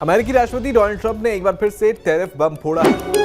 अमेरिकी राष्ट्रपति Donald Trump ने एक बार फिर से टैरिफ बम फोड़ा है।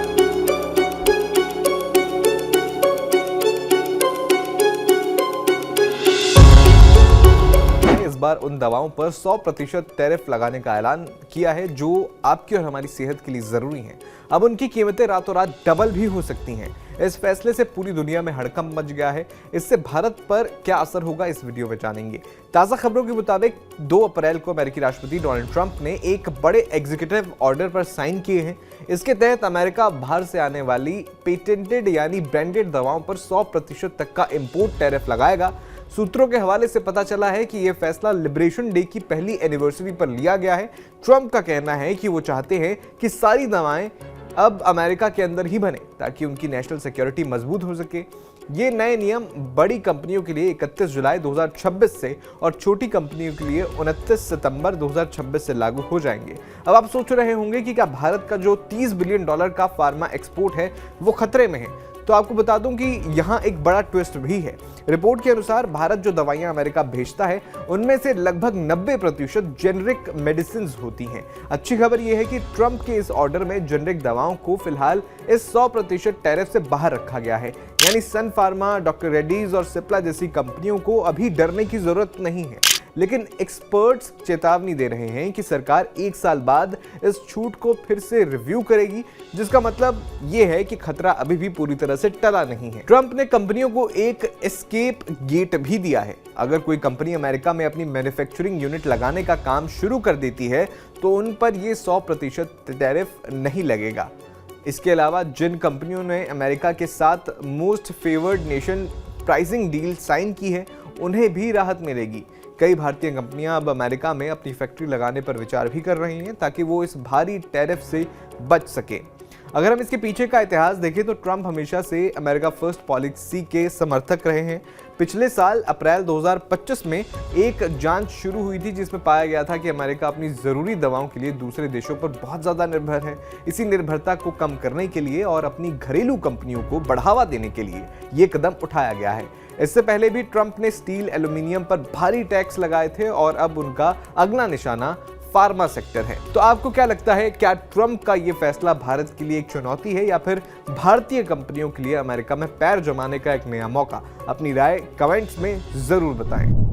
इस बार उन दवाओं पर 100% टैरिफ लगाने का ऐलान किया है जो आपकी और हमारी सेहत के लिए जरूरी हैं। अब उनकी कीमतें रातों रात डबल भी हो सकती हैं। इस फैसले से पूरी दुनिया में हड़कंप मच गया है। इससे भारत पर क्या असर होगा, इस वीडियो में जानेंगे। ताजा खबरों के मुताबिक 2 अप्रैल को अमेरिकी राष्ट्रपति डोनाल्ड ट्रंप ने एक बड़े एग्जीक्यूटिव ऑर्डर पर साइन किए हैं। इसके तहत अमेरिका बाहर से आने वाली पेटेंटेड यानी ब्रांडेड दवाओं पर 100% तक का इंपोर्ट टैरिफ लगाएगा। सूत्रों के हवाले से पता चला है कि यह फैसला लिबरेशन डे की पहली एनिवर्सरी पर लिया गया है। ट्रंप का कहना है कि वो चाहते हैं कि सारी दवाएं अब अमेरिका के अंदर ही बने ताकि उनकी नेशनल सिक्योरिटी मजबूत हो सके। ये नए नियम बड़ी कंपनियों के लिए 31 जुलाई 2026 से और छोटी कंपनियों के लिए 29 सितंबर 2026 से लागू हो जाएंगे। अब आप सोच रहे होंगे कि क्या भारत का जो $30 बिलियन का फार्मा एक्सपोर्ट है वो खतरे में है। तो आपको बता दूं कि यहाँ एक बड़ा ट्विस्ट भी है। रिपोर्ट के अनुसार भारत जो दवाइयां अमेरिका भेजता है उनमें से लगभग 90% जेनरिक मेडिसिन होती हैं। अच्छी खबर यह है कि ट्रंप के इस ऑर्डर में जेनरिक दवाओं को फिलहाल इस 100% टैरिफ से बाहर रखा गया है। यानी सन फार्मा, डॉक्टर रेड्डीज और सिप्ला जैसी कंपनियों को अभी डरने की जरूरत नहीं है। लेकिन एक्सपर्ट्स चेतावनी दे रहे हैं कि सरकार 1 साल बाद इस छूट को फिर से रिव्यू करेगी, जिसका मतलब यह है कि खतरा अभी भी पूरी तरह से टला नहीं है। ट्रंप ने कंपनियों को एक एस्केप गेट भी दिया है। अगर कोई कंपनी अमेरिका में अपनी मैन्युफैक्चरिंग यूनिट लगाने का काम शुरू कर देती है तो उन पर यह 100% टैरिफ नहीं लगेगा। इसके अलावा जिन कंपनियों ने अमेरिका के साथ most favoured nation pricing deal sign की है उन्हें भी राहत मिलेगी। कई भारतीय कंपनियां अब अमेरिका में अपनी फैक्ट्री लगाने पर विचार भी कर रही हैं ताकि वो इस भारी टैरिफ से बच सके। अगर हम इसके पीछे का इतिहास देखें तो ट्रंप हमेशा से अमेरिका फर्स्ट पॉलिसी के समर्थक रहे हैं। पिछले साल अप्रैल 2025 में एक जांच शुरू हुई थी जिसमें पाया गया था कि अमेरिका अपनी ज़रूरी दवाओं के लिए दूसरे देशों पर बहुत ज़्यादा निर्भर है। इसी निर्भरता को कम करने के लिए और अपनी घरेलू कंपनियों को बढ़ावा देने के लिए ये कदम उठाया गया है। इससे पहले भी ट्रंप ने स्टील, एल्यूमिनियम पर भारी टैक्स लगाए थे और अब उनका अगला निशाना फार्मा सेक्टर है। तो आपको क्या लगता है, क्या ट्रंप का ये फैसला भारत के लिए एक चुनौती है या फिर भारतीय कंपनियों के लिए अमेरिका में पैर जमाने का एक नया मौका? अपनी राय कमेंट्स में जरूर बताएं।